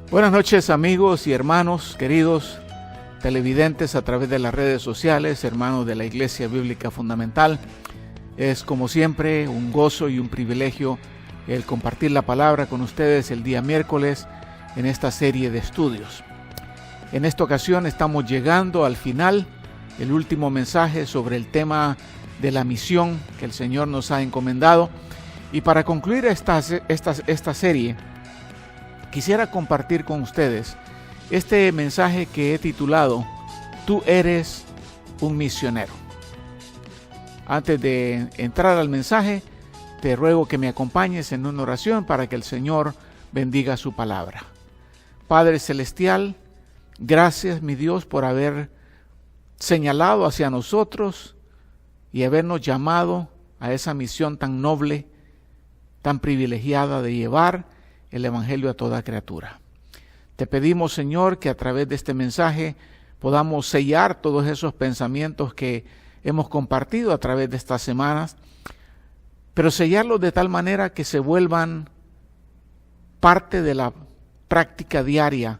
Buenas noches, amigos y hermanos, queridos televidentes a través de las redes sociales, hermanos de la Iglesia Bíblica Fundamental. Es como siempre un gozo y un privilegio el compartir la palabra con ustedes el día miércoles en esta serie de estudios. En esta ocasión estamos llegando al final, el último mensaje sobre el tema de la misión que el Señor nos ha encomendado. Y para concluir esta serie, quisiera compartir con ustedes este mensaje que he titulado Tú eres un misionero. Antes de entrar al mensaje, te ruego que me acompañes en una oración para que el Señor bendiga su palabra. Padre Celestial, gracias, mi Dios, por haber señalado hacia nosotros y habernos llamado a esa misión tan noble, tan privilegiada de llevar el Evangelio a toda criatura. Te pedimos, Señor, que a través de este mensaje podamos sellar todos esos pensamientos que hemos compartido a través de estas semanas, pero sellarlos de tal manera que se vuelvan parte de la práctica diaria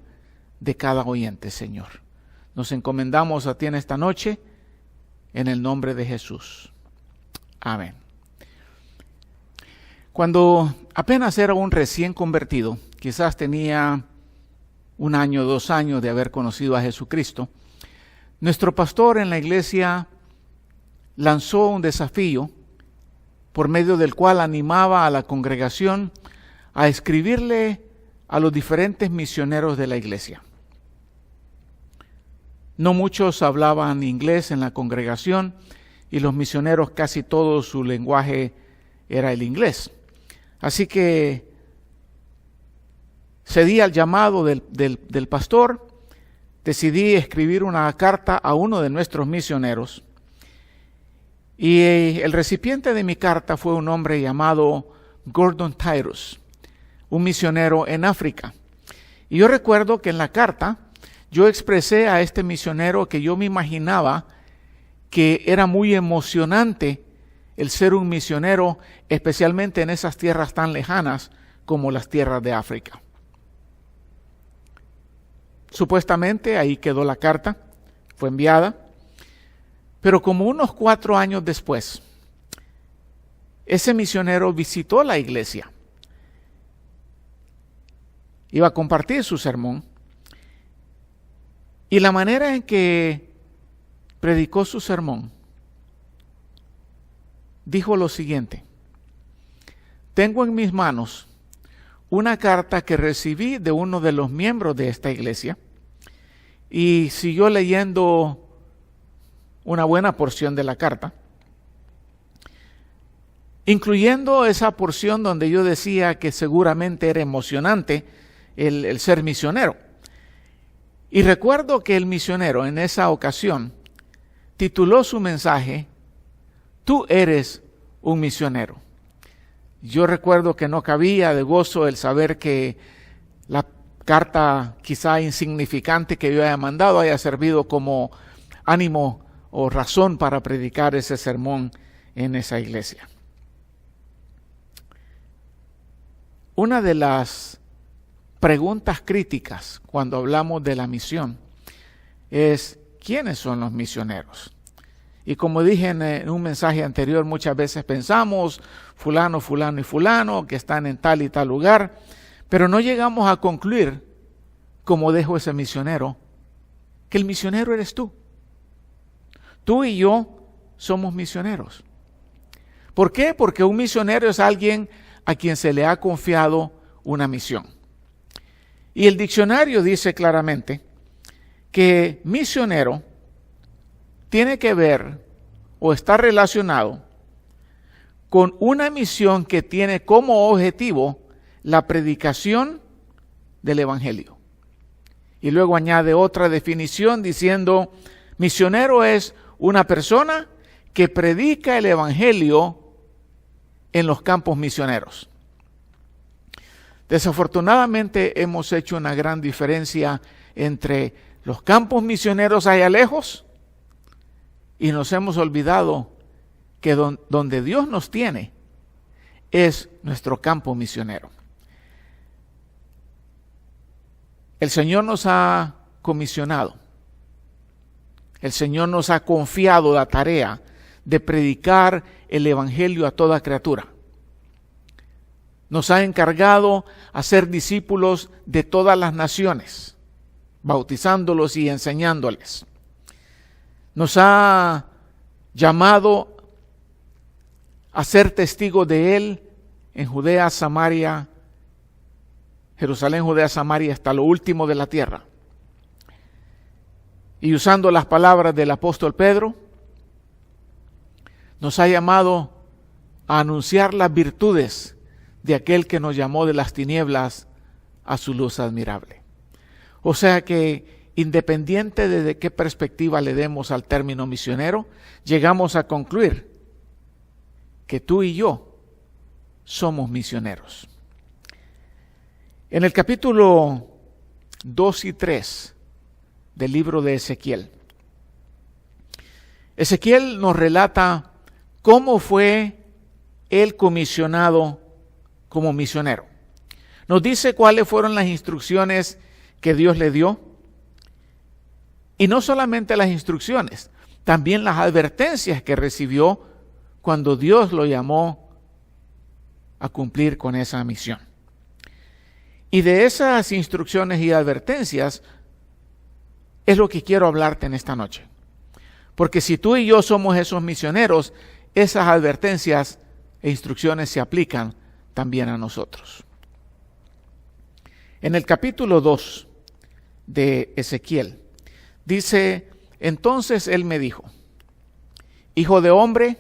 de cada oyente, Señor. Nos encomendamos a ti en esta noche, en el nombre de Jesús. Amén. Cuando apenas era un recién convertido, quizás tenía 1 año, 2 años de haber conocido a Jesucristo, nuestro pastor en la iglesia lanzó un desafío por medio del cual animaba a la congregación a escribirle a los diferentes misioneros de la iglesia. No muchos hablaban inglés en la congregación y los misioneros casi todo su lenguaje era el inglés. Así que cedí al llamado del pastor, decidí escribir una carta a uno de nuestros misioneros y el recipiente de mi carta fue un hombre llamado Gordon Tyrus, un misionero en África. Y yo recuerdo que en la carta yo expresé a este misionero que yo me imaginaba que era muy emocionante el ser un misionero, especialmente en esas tierras tan lejanas como las tierras de África. Supuestamente ahí quedó la carta, fue enviada, pero como unos 4 años después, ese misionero visitó la iglesia. Iba a compartir su sermón y la manera en que predicó su sermón dijo lo siguiente: tengo en mis manos una carta que recibí de uno de los miembros de esta iglesia, y siguió leyendo una buena porción de la carta, incluyendo esa porción donde yo decía que seguramente era emocionante el ser misionero. Y recuerdo que el misionero en esa ocasión tituló su mensaje Tú eres un misionero. Yo recuerdo que no cabía de gozo el saber que la carta quizá insignificante que yo haya mandado haya servido como ánimo o razón para predicar ese sermón en esa iglesia. Una de las preguntas críticas cuando hablamos de la misión es ¿quiénes son los misioneros? Y como dije en un mensaje anterior, muchas veces pensamos fulano, fulano y fulano que están en tal y tal lugar, pero no llegamos a concluir, como dijo ese misionero, que el misionero eres tú. Tú y yo somos misioneros. ¿Por qué? Porque un misionero es alguien a quien se le ha confiado una misión. Y el diccionario dice claramente que misionero tiene que ver o está relacionado con una misión que tiene como objetivo la predicación del Evangelio. Y luego añade otra definición diciendo, misionero es una persona que predica el Evangelio en los campos misioneros. Desafortunadamente hemos hecho una gran diferencia entre los campos misioneros allá lejos y nos hemos olvidado que donde Dios nos tiene es nuestro campo misionero. El Señor nos ha comisionado. El Señor nos ha confiado la tarea de predicar el Evangelio a toda criatura. Nos ha encargado a ser discípulos de todas las naciones, bautizándolos y enseñándoles. Nos ha llamado a ser testigos de Él en Judea, Samaria, Jerusalén, Judea, Samaria, hasta lo último de la tierra. Y usando las palabras del apóstol Pedro, nos ha llamado a anunciar las virtudes de aquel que nos llamó de las tinieblas a su luz admirable. O sea que, independiente de qué perspectiva le demos al término misionero, llegamos a concluir que tú y yo somos misioneros. En el capítulo 2 y 3 del libro de Ezequiel, Ezequiel nos relata cómo fue él comisionado como misionero. Nos dice cuáles fueron las instrucciones que Dios le dio. Y no solamente las instrucciones, también las advertencias que recibió cuando Dios lo llamó a cumplir con esa misión. Y de esas instrucciones y advertencias es lo que quiero hablarte en esta noche. Porque si tú y yo somos esos misioneros, esas advertencias e instrucciones se aplican también a nosotros. En el capítulo 2 de Ezequiel, dice: entonces él me dijo, hijo de hombre,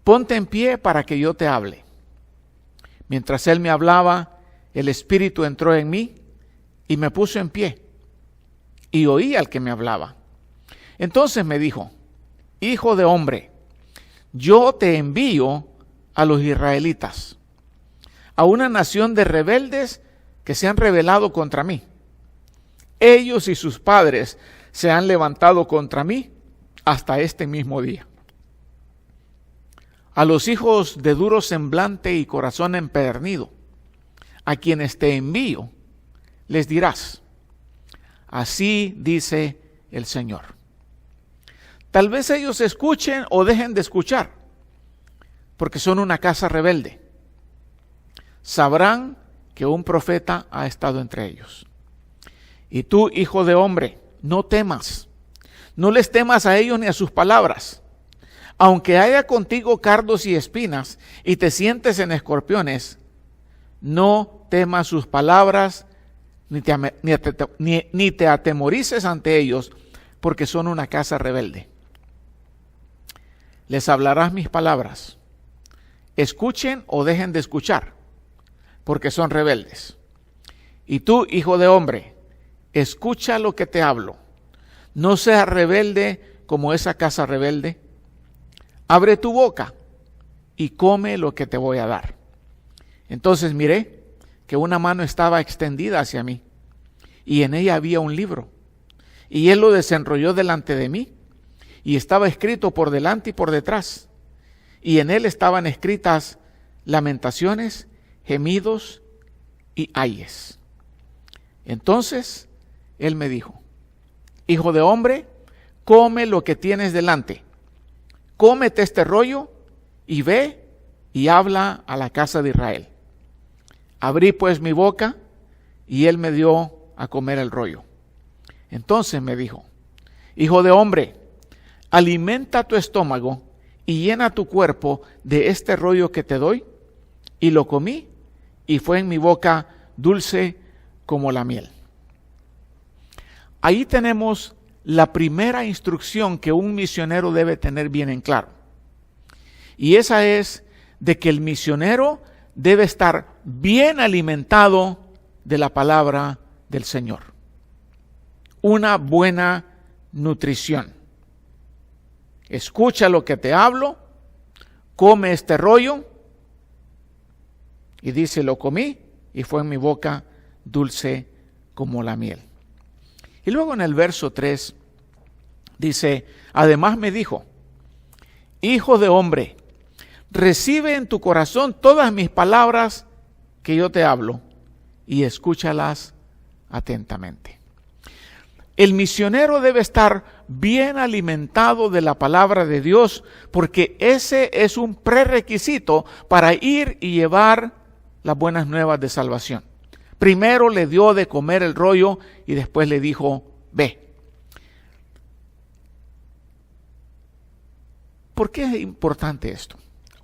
ponte en pie para que yo te hable. Mientras él me hablaba, el Espíritu entró en mí y me puso en pie, y oí al que me hablaba. Entonces me dijo, hijo de hombre, yo te envío a los israelitas, a una nación de rebeldes que se han rebelado contra mí. Ellos y sus padres se han levantado contra mí hasta este mismo día. A los hijos de duro semblante y corazón empedernido, a quienes te envío, les dirás, así dice el Señor. Tal vez ellos escuchen o dejen de escuchar, porque son una casa rebelde. Sabrán que un profeta ha estado entre ellos. Y tú, hijo de hombre, no temas. No les temas a ellos ni a sus palabras. Aunque haya contigo cardos y espinas y te sientes en escorpiones, no temas sus palabras ni te atemorices ante ellos, porque son una casa rebelde. Les hablarás mis palabras. Escuchen o dejen de escuchar, porque son rebeldes. Y tú, hijo de hombre, escucha lo que te hablo. No seas rebelde como esa casa rebelde. Abre tu boca y come lo que te voy a dar. Entonces miré que una mano estaba extendida hacia mí, y en ella había un libro. Y él lo desenrolló delante de mí, y estaba escrito por delante y por detrás. Y en él estaban escritas lamentaciones, gemidos y ayes. Entonces él me dijo, hijo de hombre, come lo que tienes delante. Cómete este rollo y ve y habla a la casa de Israel. Abrí pues mi boca y él me dio a comer el rollo. Entonces me dijo, hijo de hombre, alimenta tu estómago y llena tu cuerpo de este rollo que te doy. Y lo comí y fue en mi boca dulce como la miel. Ahí tenemos la primera instrucción que un misionero debe tener bien en claro. Y esa es de que el misionero debe estar bien alimentado de la palabra del Señor. Una buena nutrición. Escucha lo que te hablo, come este rollo, y dice, lo comí y fue en mi boca dulce como la miel. Y luego en el verso 3 dice, además me dijo, hijo de hombre, recibe en tu corazón todas mis palabras que yo te hablo y escúchalas atentamente. El misionero debe estar bien alimentado de la palabra de Dios, porque ese es un prerequisito para ir y llevar las buenas nuevas de salvación. Primero le dio de comer el rollo y después le dijo, ve. ¿Por qué es importante esto?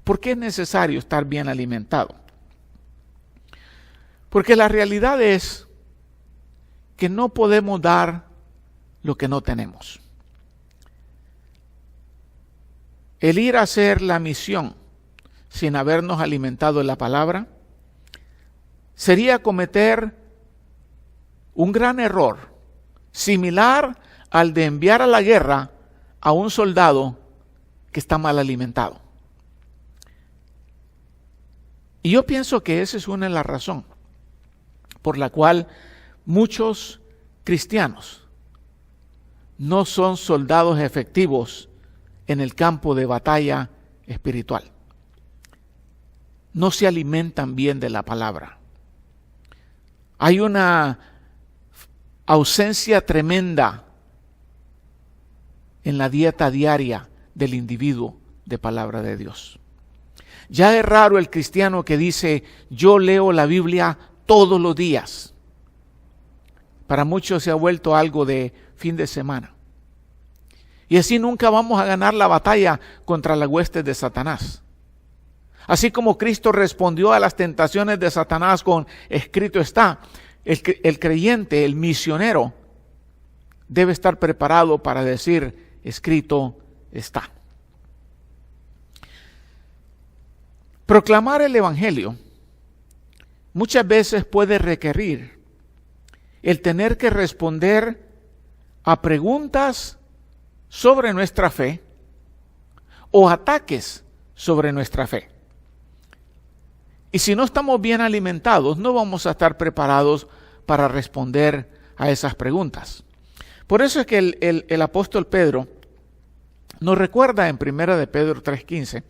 ¿Por qué es necesario estar bien alimentado? Porque la realidad es que no podemos dar lo que no tenemos. El ir a hacer la misión sin habernos alimentado de la palabra sería cometer un gran error, similar al de enviar a la guerra a un soldado que está mal alimentado. Y yo pienso que esa es una de las razones por la cual muchos cristianos no son soldados efectivos en el campo de batalla espiritual. No se alimentan bien de la palabra. Hay una ausencia tremenda en la dieta diaria del individuo de palabra de Dios. Ya es raro el cristiano que dice, yo leo la Biblia todos los días. Para muchos se ha vuelto algo de fin de semana. Y así nunca vamos a ganar la batalla contra las huestes de Satanás. Así como Cristo respondió a las tentaciones de Satanás con escrito está, el creyente, el misionero, debe estar preparado para decir escrito está. Proclamar el Evangelio muchas veces puede requerir el tener que responder a preguntas sobre nuestra fe o ataques sobre nuestra fe. Y si no estamos bien alimentados, no vamos a estar preparados para responder a esas preguntas. Por eso es que el apóstol Pedro nos recuerda en 1 de Pedro 3:15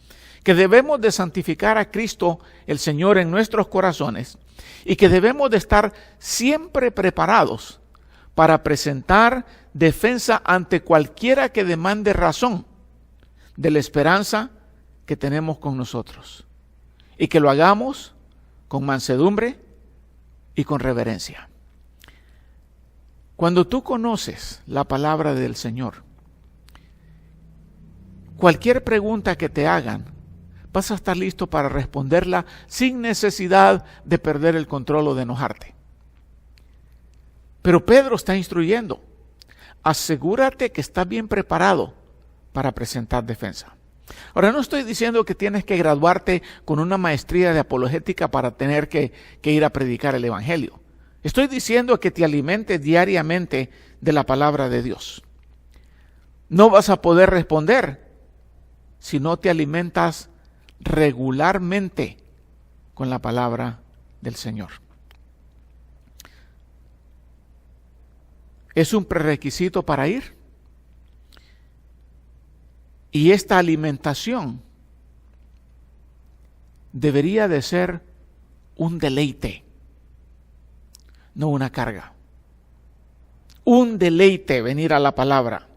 que debemos de santificar a Cristo el Señor en nuestros corazones y que debemos de estar siempre preparados para presentar defensa ante cualquiera que demande razón de la esperanza que tenemos con nosotros. Y que lo hagamos con mansedumbre y con reverencia. Cuando tú conoces la palabra del Señor, cualquier pregunta que te hagan, vas a estar listo para responderla sin necesidad de perder el control o de enojarte. Pero Pedro está instruyendo, asegúrate que estás bien preparado para presentar defensa. Ahora, no estoy diciendo que tienes que graduarte con una maestría de apologética para tener que ir a predicar el Evangelio. Estoy diciendo que te alimentes diariamente de la palabra de Dios. No vas a poder responder si no te alimentas regularmente con la palabra del Señor. Es un prerequisito para ir. Y esta alimentación debería de ser un deleite, no una carga. Un deleite venir a la palabra.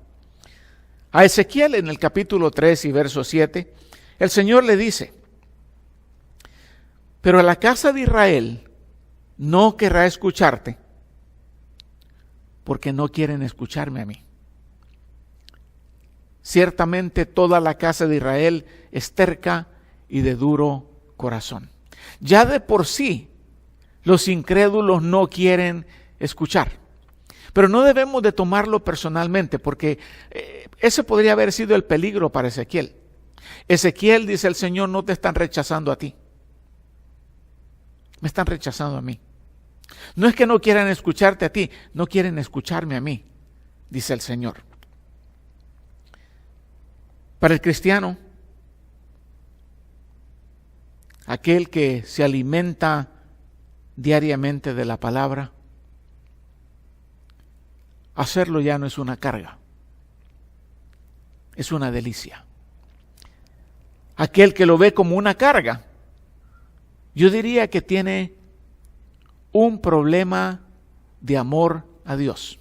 A Ezequiel en el capítulo 3 y verso 7, el Señor le dice, pero a la casa de Israel no querrá escucharte, porque no quieren escucharme a mí. Ciertamente toda la casa de Israel es terca y de duro corazón. Ya de por sí, los incrédulos no quieren escuchar. Pero no debemos de tomarlo personalmente, porque ese podría haber sido el peligro para Ezequiel. Ezequiel, dice el Señor, no te están rechazando a ti. Me están rechazando a mí. No es que no quieran escucharte a ti, no quieren escucharme a mí, dice el Señor. Para el cristiano, aquel que se alimenta diariamente de la palabra, hacerlo ya no es una carga, es una delicia. Aquel que lo ve como una carga, yo diría que tiene un problema de amor a Dios.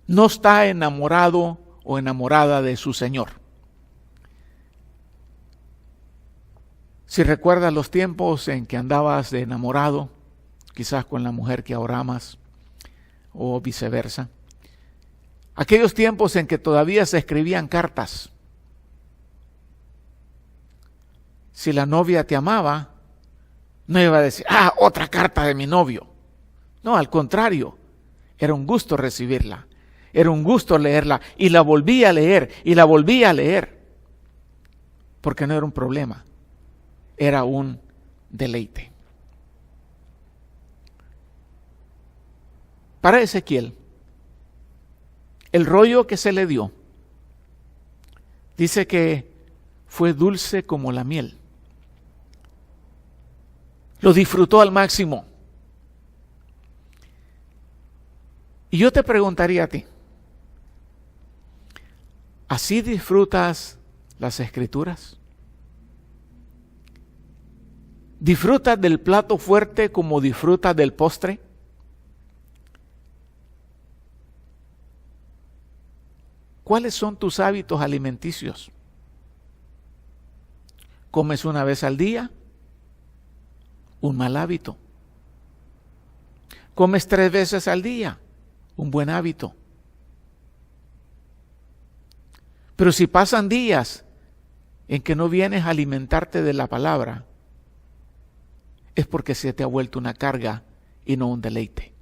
No está enamorado o enamorada de su Señor. Si recuerdas los tiempos en que andabas de enamorado, quizás con la mujer que ahora amas, o viceversa, aquellos tiempos en que todavía se escribían cartas, si la novia te amaba, no iba a decir, otra carta de mi novio. No, al contrario, era un gusto recibirla, era un gusto leerla, y la volvía a leer, y la volvía a leer, porque no era un problema, era un deleite. Para Ezequiel, el rollo que se le dio, dice que fue dulce como la miel. Lo disfrutó al máximo. Y yo te preguntaría a ti, ¿así disfrutas las Escrituras? ¿Disfrutas del plato fuerte como disfrutas del postre? ¿Cuáles son tus hábitos alimenticios? ¿Comes una vez al día? Un mal hábito. ¿Comes 3 veces al día? Un buen hábito. Pero si pasan días en que no vienes a alimentarte de la palabra, es porque se te ha vuelto una carga y no un deleite.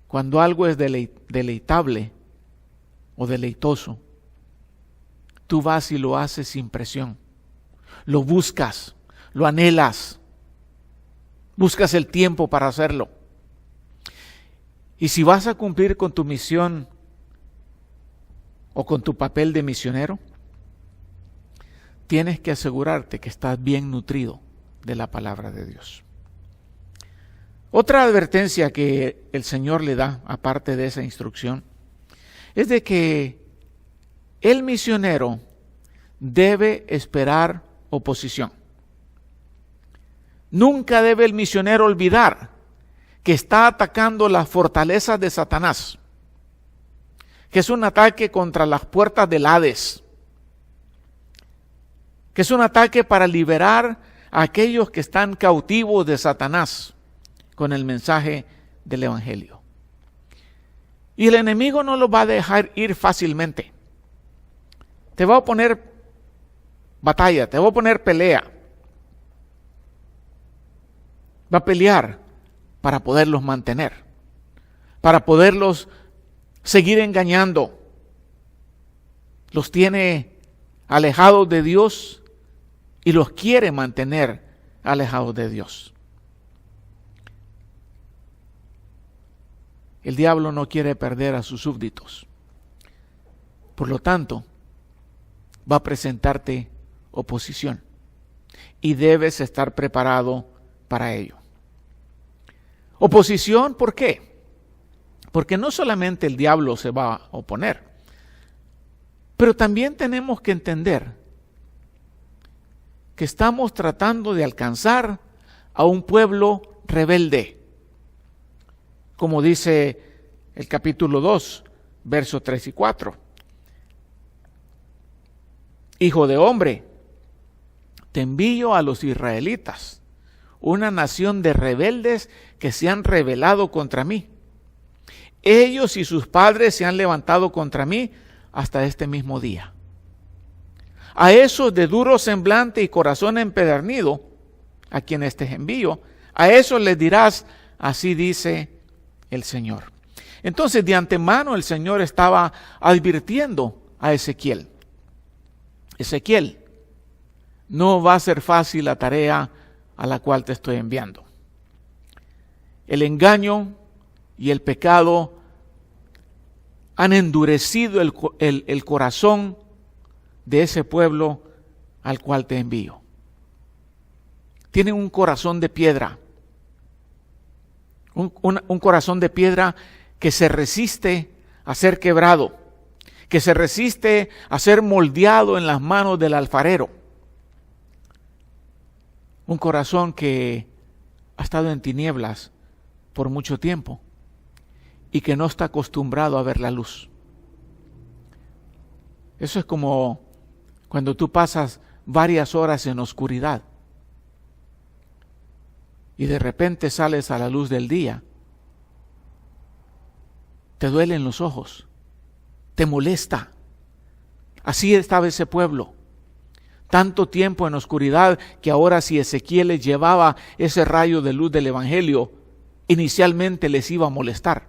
Cuando algo es deleitable o deleitoso, tú vas y lo haces sin presión. Lo buscas, lo anhelas, buscas el tiempo para hacerlo. Y si vas a cumplir con tu misión o con tu papel de misionero, tienes que asegurarte que estás bien nutrido de la palabra de Dios. Otra advertencia que el Señor le da, aparte de esa instrucción, es de que el misionero debe esperar oposición. Nunca debe el misionero olvidar que está atacando las fortalezas de Satanás, que es un ataque contra las puertas del Hades, que es un ataque para liberar a aquellos que están cautivos de Satanás con el mensaje del Evangelio. Y el enemigo no los va a dejar ir fácilmente. Te va a poner batalla, te va a poner pelea. Va a pelear para poderlos mantener, para poderlos seguir engañando. Los tiene alejados de Dios y los quiere mantener alejados de Dios. El diablo no quiere perder a sus súbditos. Por lo tanto, va a presentarte oposición y debes estar preparado para ello. Oposición, ¿por qué? Porque no solamente el diablo se va a oponer, pero también tenemos que entender que estamos tratando de alcanzar a un pueblo rebelde. Como dice el capítulo 2, versos 3 y 4. Hijo de hombre, te envío a los israelitas, una nación de rebeldes que se han rebelado contra mí. Ellos y sus padres se han levantado contra mí hasta este mismo día. A esos de duro semblante y corazón empedernido, a quienes te envío, a esos les dirás, así dice el Señor. Entonces, de antemano el Señor estaba advirtiendo a Ezequiel. Ezequiel, no va a ser fácil la tarea a la cual te estoy enviando. El engaño y el pecado han endurecido el corazón de ese pueblo al cual te envío. Tienen un corazón de piedra. Un corazón de piedra que se resiste a ser quebrado, que se resiste a ser moldeado en las manos del alfarero. Un corazón que ha estado en tinieblas por mucho tiempo y que no está acostumbrado a ver la luz. Eso es como cuando tú pasas varias horas en oscuridad y de repente sales a la luz del día. Te duelen los ojos, te molesta. Así estaba ese pueblo. Tanto tiempo en oscuridad que ahora si Ezequiel les llevaba ese rayo de luz del Evangelio, inicialmente les iba a molestar,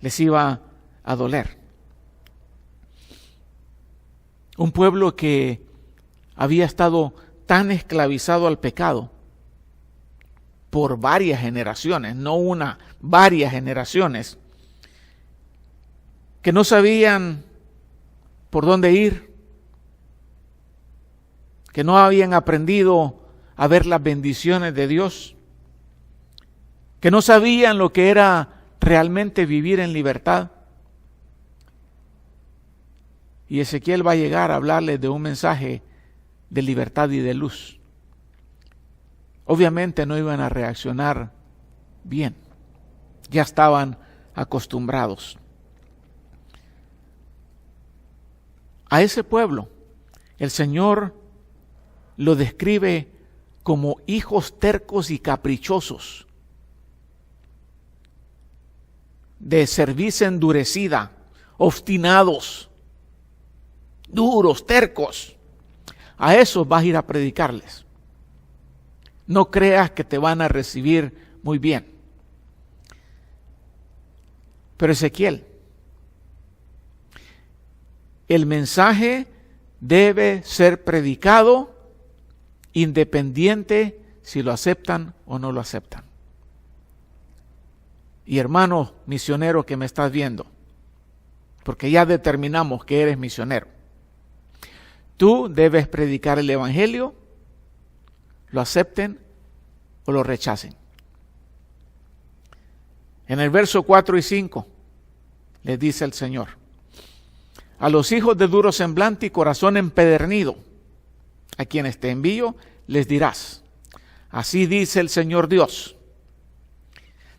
les iba a doler. Un pueblo que había estado tan esclavizado al pecado por varias generaciones, no una, varias generaciones, que no sabían por dónde ir, que no habían aprendido a ver las bendiciones de Dios, que no sabían lo que era realmente vivir en libertad. Y Ezequiel va a llegar a hablarles de un mensaje de libertad y de luz. Obviamente no iban a reaccionar bien, ya estaban acostumbrados. A ese pueblo el Señor lo describe como hijos tercos y caprichosos, de cerviz endurecida, obstinados, duros, tercos. A esos vas a ir a predicarles. No creas que te van a recibir muy bien. Pero Ezequiel, el mensaje debe ser predicado independiente si lo aceptan o no lo aceptan. Y hermano misionero que me estás viendo, porque ya determinamos que eres misionero, tú debes predicar el Evangelio, lo acepten o lo rechacen. En el verso 4 y 5 les dice el Señor: a los hijos de duro semblante y corazón empedernido, a quienes te envío, les dirás: así dice el Señor Dios.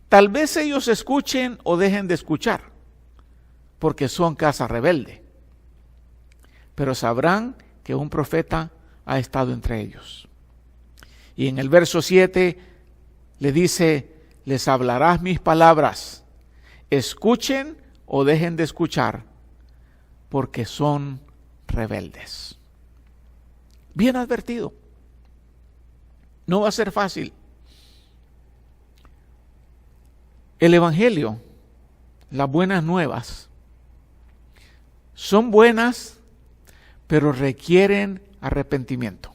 Tal vez ellos escuchen o dejen de escuchar, porque son casa rebelde, pero sabrán que un profeta ha estado entre ellos. Y en el verso 7 le dice: les hablarás mis palabras, escuchen o dejen de escuchar, porque son rebeldes. Bien advertido. No va a ser fácil. El Evangelio, las buenas nuevas, son buenas, pero requieren arrepentimiento.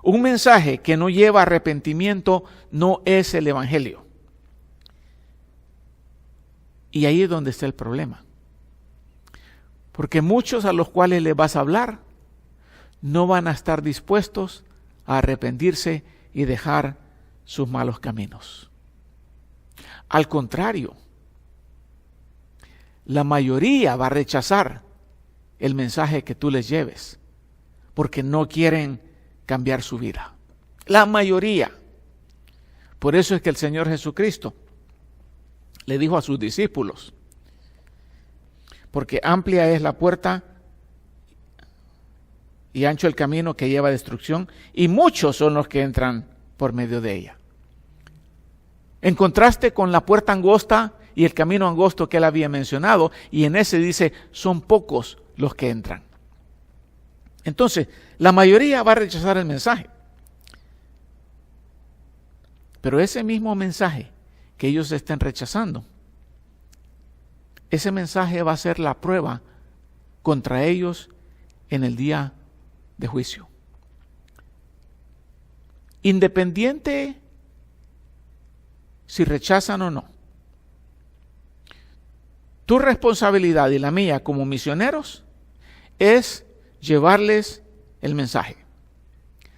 Un mensaje que no lleva arrepentimiento no es el Evangelio. Y ahí es donde está el problema. Porque muchos a los cuales les vas a hablar no van a estar dispuestos a arrepentirse y dejar sus malos caminos. Al contrario, la mayoría va a rechazar el mensaje que tú les lleves, porque no quieren cambiar su vida. La mayoría. Por eso es que el Señor Jesucristo le dijo a sus discípulos: porque amplia es la puerta y ancho el camino que lleva a destrucción, y muchos son los que entran por medio de ella. En contraste con la puerta angosta y el camino angosto que él había mencionado, y en ese dice: son pocos los que entran. Entonces, la mayoría va a rechazar el mensaje. Pero ese mismo mensaje que ellos estén rechazando, ese mensaje va a ser la prueba contra ellos en el día de juicio. Independiente si rechazan o no, tu responsabilidad y la mía como misioneros es llevarles el mensaje.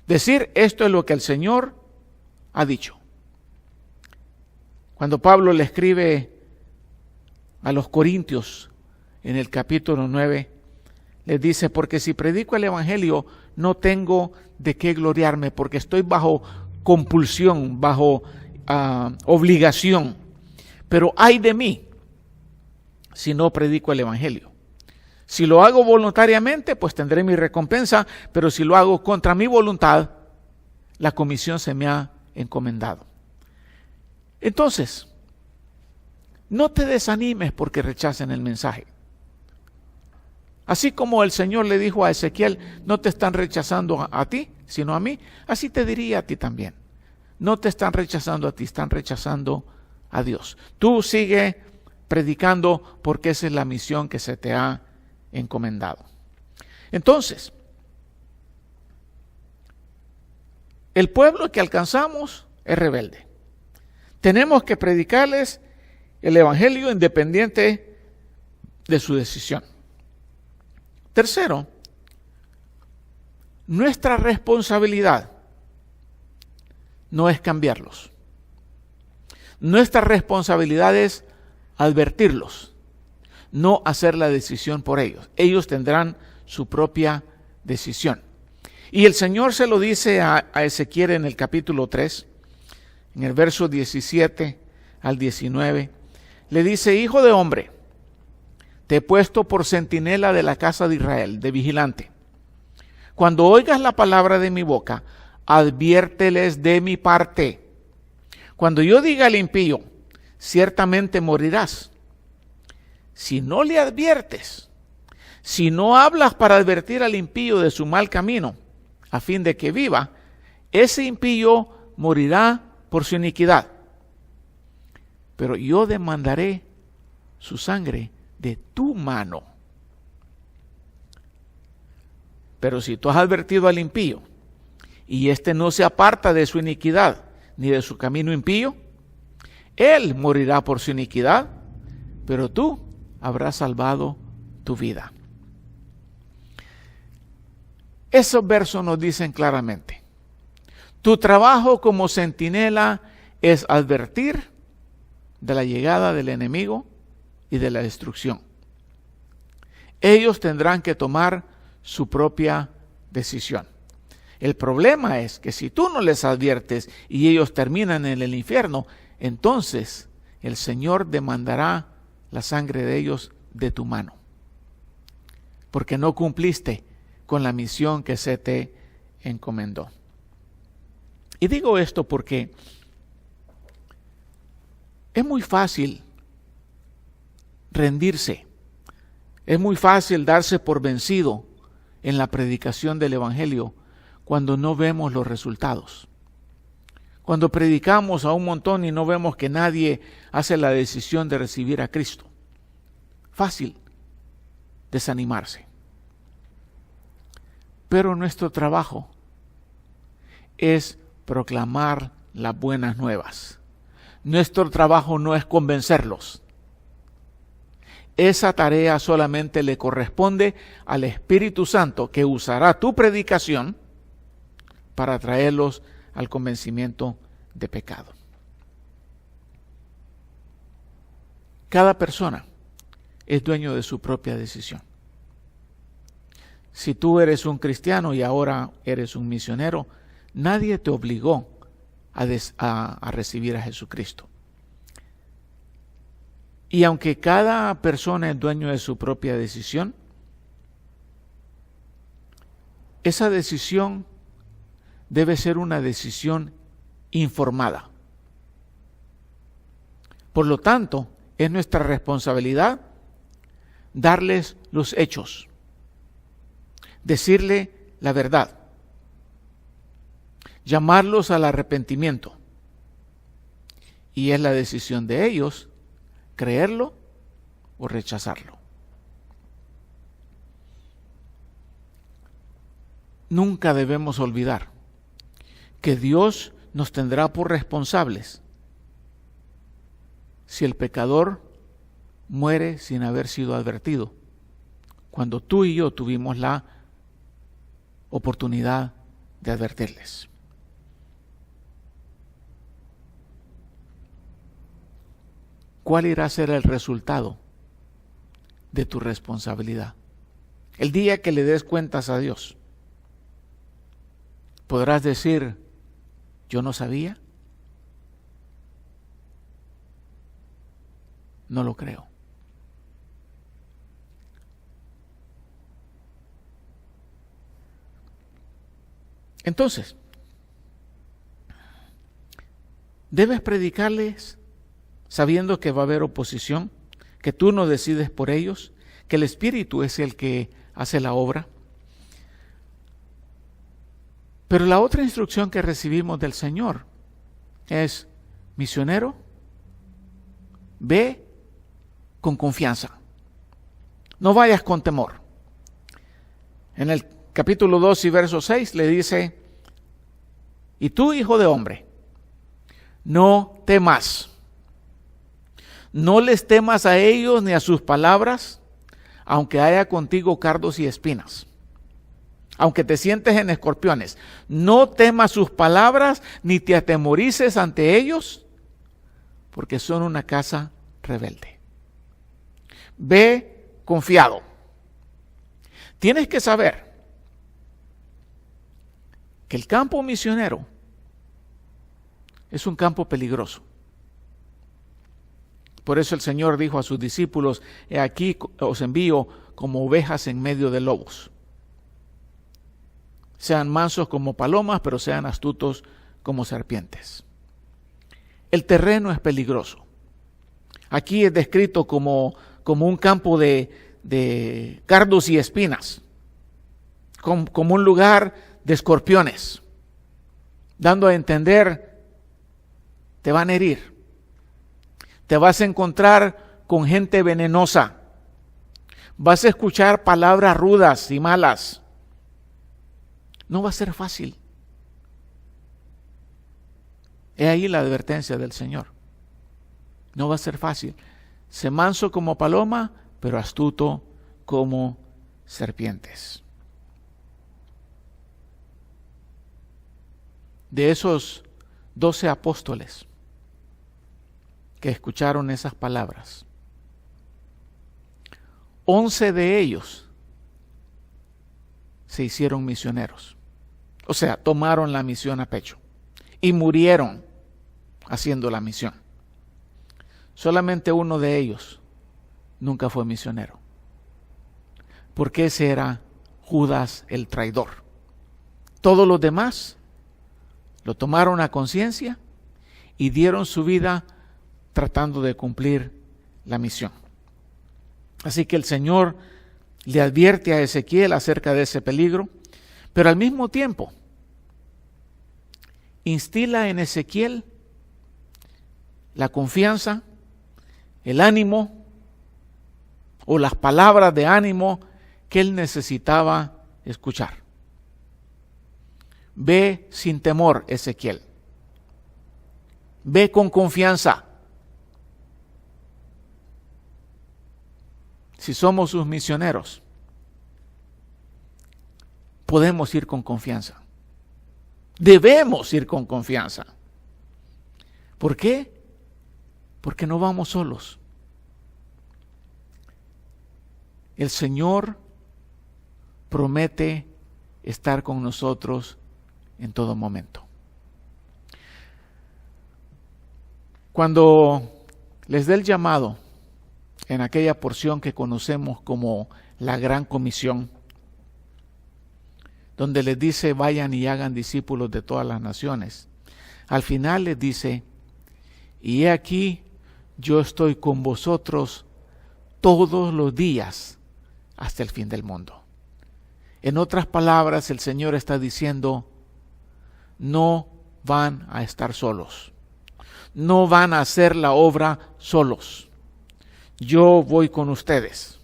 Decir: esto es lo que el Señor ha dicho. Cuando Pablo le escribe a los Corintios en el capítulo 9, les dice: porque si predico el Evangelio no tengo de qué gloriarme, porque estoy bajo compulsión, bajo obligación. Pero ay de mí si no predico el Evangelio. Si lo hago voluntariamente, pues tendré mi recompensa, pero si lo hago contra mi voluntad, la comisión se me ha encomendado. Entonces, no te desanimes porque rechacen el mensaje. Así como el Señor le dijo a Ezequiel, no te están rechazando a ti, sino a mí, así te diría a ti también. No te están rechazando a ti, están rechazando a Dios. Tú sigue predicando porque esa es la misión que se te ha encomendado. Entonces, el pueblo que alcanzamos es rebelde. Tenemos que predicarles el Evangelio independiente de su decisión. Tercero, nuestra responsabilidad no es cambiarlos. Nuestra responsabilidad es advertirlos, no hacer la decisión por ellos. Ellos tendrán su propia decisión. Y el Señor se lo dice a Ezequiel en el capítulo 3, en el verso 17 al 19. Le dice: hijo de hombre, te he puesto por centinela de la casa de Israel, de vigilante. Cuando oigas la palabra de mi boca, adviérteles de mi parte. Cuando yo diga al impío, ciertamente morirás. Si no le adviertes, si no hablas para advertir al impío de su mal camino, a fin de que viva, ese impío morirá por su iniquidad. Pero yo demandaré su sangre de tu mano. Pero si tú has advertido al impío, y éste no se aparta de su iniquidad, ni de su camino impío, él morirá por su iniquidad, pero tú habrás salvado tu vida. Esos versos nos dicen claramente: tu trabajo como centinela es advertir de la llegada del enemigo y de la destrucción. Ellos tendrán que tomar su propia decisión. El problema es que si tú no les adviertes y ellos terminan en el infierno, entonces el Señor demandará la sangre de ellos de tu mano, porque no cumpliste con la misión que se te encomendó. Y digo esto porque es muy fácil rendirse, es muy fácil darse por vencido en la predicación del Evangelio cuando no vemos los resultados. Cuando predicamos a un montón y no vemos que nadie hace la decisión de recibir a Cristo. Fácil desanimarse. Pero nuestro trabajo es proclamar las buenas nuevas. Nuestro trabajo no es convencerlos. Esa tarea solamente le corresponde al Espíritu Santo, que usará tu predicación para traerlos al convencimiento de pecado. Cada persona es dueño de su propia decisión. Si tú eres un cristiano y ahora eres un misionero, nadie te obligó a recibir a Jesucristo. Y aunque cada persona es dueño de su propia decisión, esa decisión debe ser una decisión informada. Por lo tanto, es nuestra responsabilidad darles los hechos, decirle la verdad, llamarlos al arrepentimiento. Y es la decisión de ellos creerlo o rechazarlo. Nunca debemos olvidar que Dios nos tendrá por responsables si el pecador muere sin haber sido advertido, cuando tú y yo tuvimos la oportunidad de advertirles. ¿Cuál irá a ser el resultado de tu responsabilidad? El día que le des cuentas a Dios, podrás decir: ¿Yo no sabía? No lo creo. Entonces, debes predicarles sabiendo que va a haber oposición, que tú no decides por ellos, que el Espíritu es el que hace la obra. Pero la otra instrucción que recibimos del Señor es: misionero, ve con confianza. No vayas con temor. En el capítulo 2 y verso 6 le dice: y tú, hijo de hombre, no temas. No les temas a ellos ni a sus palabras, aunque haya contigo cardos y espinas. Aunque te sientes en escorpiones, no temas sus palabras ni te atemorices ante ellos, porque son una casa rebelde. Ve confiado. Tienes que saber que el campo misionero es un campo peligroso. Por eso el Señor dijo a sus discípulos: he aquí os envío como ovejas en medio de lobos. Sean mansos como palomas, pero sean astutos como serpientes. El terreno es peligroso. Aquí es descrito como un campo de cardos y espinas, como un lugar de escorpiones, dando a entender: te van a herir, te vas a encontrar con gente venenosa, vas a escuchar palabras rudas y malas. No va a ser fácil. He ahí la advertencia del Señor. No va a ser fácil. Sé manso como paloma, pero astuto como serpientes. De esos 12 apóstoles que escucharon esas palabras, 11 de ellos se hicieron misioneros. O sea, tomaron la misión a pecho y murieron haciendo la misión. Solamente uno de ellos nunca fue misionero, porque ese era Judas el traidor. Todos los demás lo tomaron a conciencia y dieron su vida tratando de cumplir la misión. Así que el Señor le advierte a Ezequiel acerca de ese peligro, pero al mismo tiempo instila en Ezequiel la confianza, el ánimo o las palabras de ánimo que él necesitaba escuchar. Ve sin temor, Ezequiel. Ve con confianza. Si somos sus misioneros, podemos ir con confianza. Debemos ir con confianza. ¿Por qué? Porque no vamos solos. El Señor promete estar con nosotros en todo momento. Cuando les dé el llamado en aquella porción que conocemos como la Gran Comisión, donde les dice: vayan y hagan discípulos de todas las naciones, al final les dice: y he aquí, yo estoy con vosotros todos los días hasta el fin del mundo. En otras palabras, el Señor está diciendo: no van a estar solos, no van a hacer la obra solos. Yo voy con ustedes.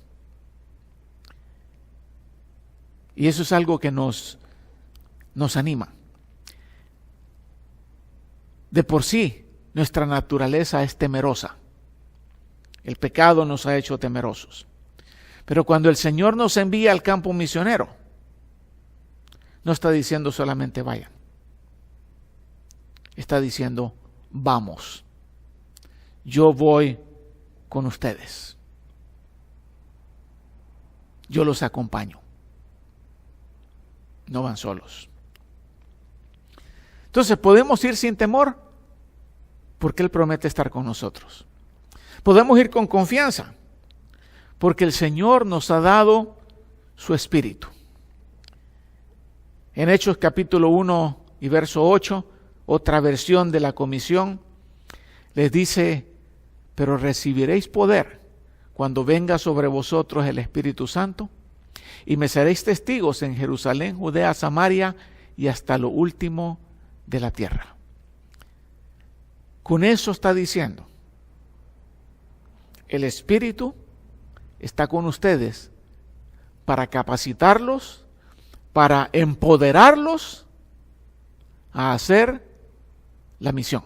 Y eso es algo que nos anima. De por sí, nuestra naturaleza es temerosa. El pecado nos ha hecho temerosos. Pero cuando el Señor nos envía al campo misionero, no está diciendo solamente vayan. Está diciendo: vamos. Yo voy con ustedes. Yo los acompaño. No van solos. Entonces podemos ir sin temor porque Él promete estar con nosotros. Podemos ir con confianza porque el Señor nos ha dado su Espíritu. En Hechos capítulo 1 y verso 8, otra versión de la comisión, les dice: pero recibiréis poder cuando venga sobre vosotros el Espíritu Santo, y me seréis testigos en Jerusalén, Judea, Samaria y hasta lo último de la tierra. Con eso está diciendo, el Espíritu está con ustedes para capacitarlos, para empoderarlos a hacer la misión.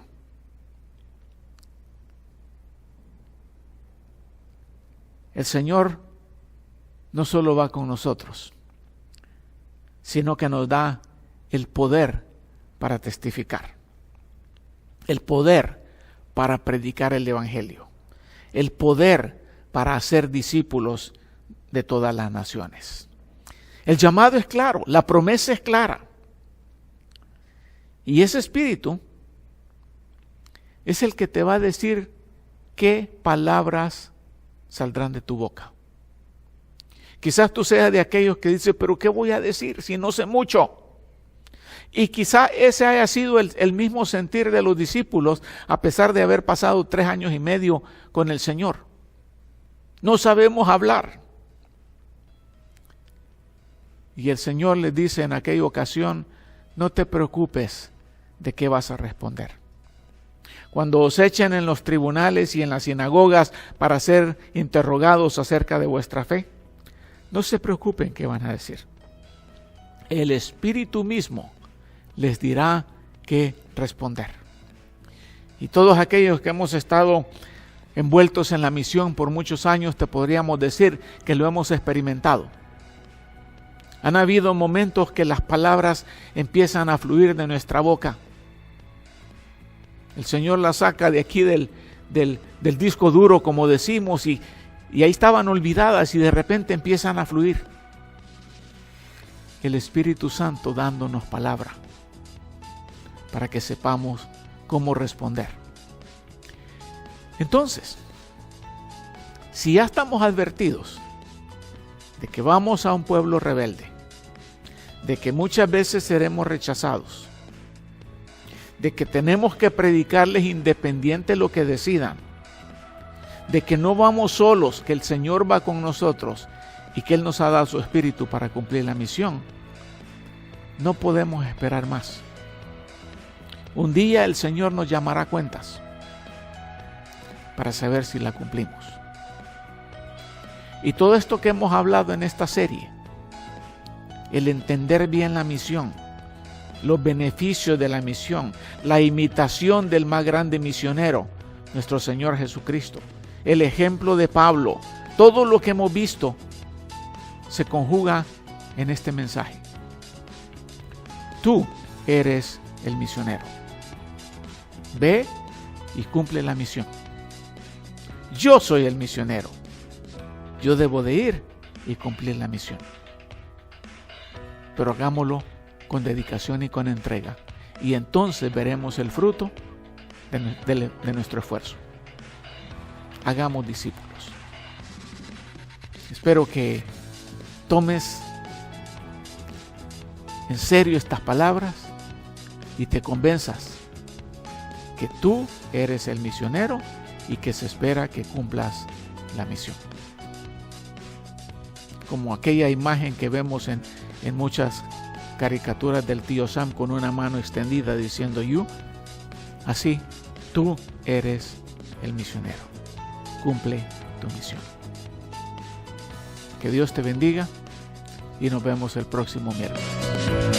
El Señor no solo va con nosotros, sino que nos da el poder para testificar, el poder para predicar el Evangelio, el poder para hacer discípulos de todas las naciones. El llamado es claro, la promesa es clara. Y ese Espíritu es el que te va a decir qué palabras saldrán de tu boca. Quizás tú seas de aquellos que dicen, pero ¿qué voy a decir si no sé mucho? Y quizá ese haya sido el mismo sentir de los discípulos, a pesar de haber pasado 3 años y medio con el Señor. No sabemos hablar. Y el Señor les dice en aquella ocasión, no te preocupes de qué vas a responder. Cuando os echen en los tribunales y en las sinagogas para ser interrogados acerca de vuestra fe, no se preocupen qué van a decir. El Espíritu mismo les dirá qué responder. Y todos aquellos que hemos estado envueltos en la misión por muchos años, te podríamos decir que lo hemos experimentado. Han habido momentos que las palabras empiezan a fluir de nuestra boca. El Señor las saca de aquí del disco duro, como decimos, y ahí estaban olvidadas y de repente empiezan a fluir. El Espíritu Santo dándonos palabra para que sepamos cómo responder. Entonces, si ya estamos advertidos de que vamos a un pueblo rebelde, de que muchas veces seremos rechazados, de que tenemos que predicarles independiente de lo que decidan, de que no vamos solos, que el Señor va con nosotros y que Él nos ha dado su Espíritu para cumplir la misión, no podemos esperar más. Un día el Señor nos llamará a cuentas para saber si la cumplimos. Y todo esto que hemos hablado en esta serie, el entender bien la misión, los beneficios de la misión, la imitación del más grande misionero, nuestro Señor Jesucristo, el ejemplo de Pablo, todo lo que hemos visto se conjuga en este mensaje. Tú eres el misionero. Ve y cumple la misión. Yo soy el misionero. Yo debo de ir y cumplir la misión. Pero hagámoslo con dedicación y con entrega. Y entonces veremos el fruto de nuestro esfuerzo. Hagamos discípulos. Espero que tomes en serio estas palabras y te convenzas que tú eres el misionero y que se espera que cumplas la misión. Como aquella imagen que vemos en muchas caricaturas del tío Sam con una mano extendida diciendo you, así tú eres el misionero. Cumple tu misión. Que Dios te bendiga y nos vemos el próximo miércoles.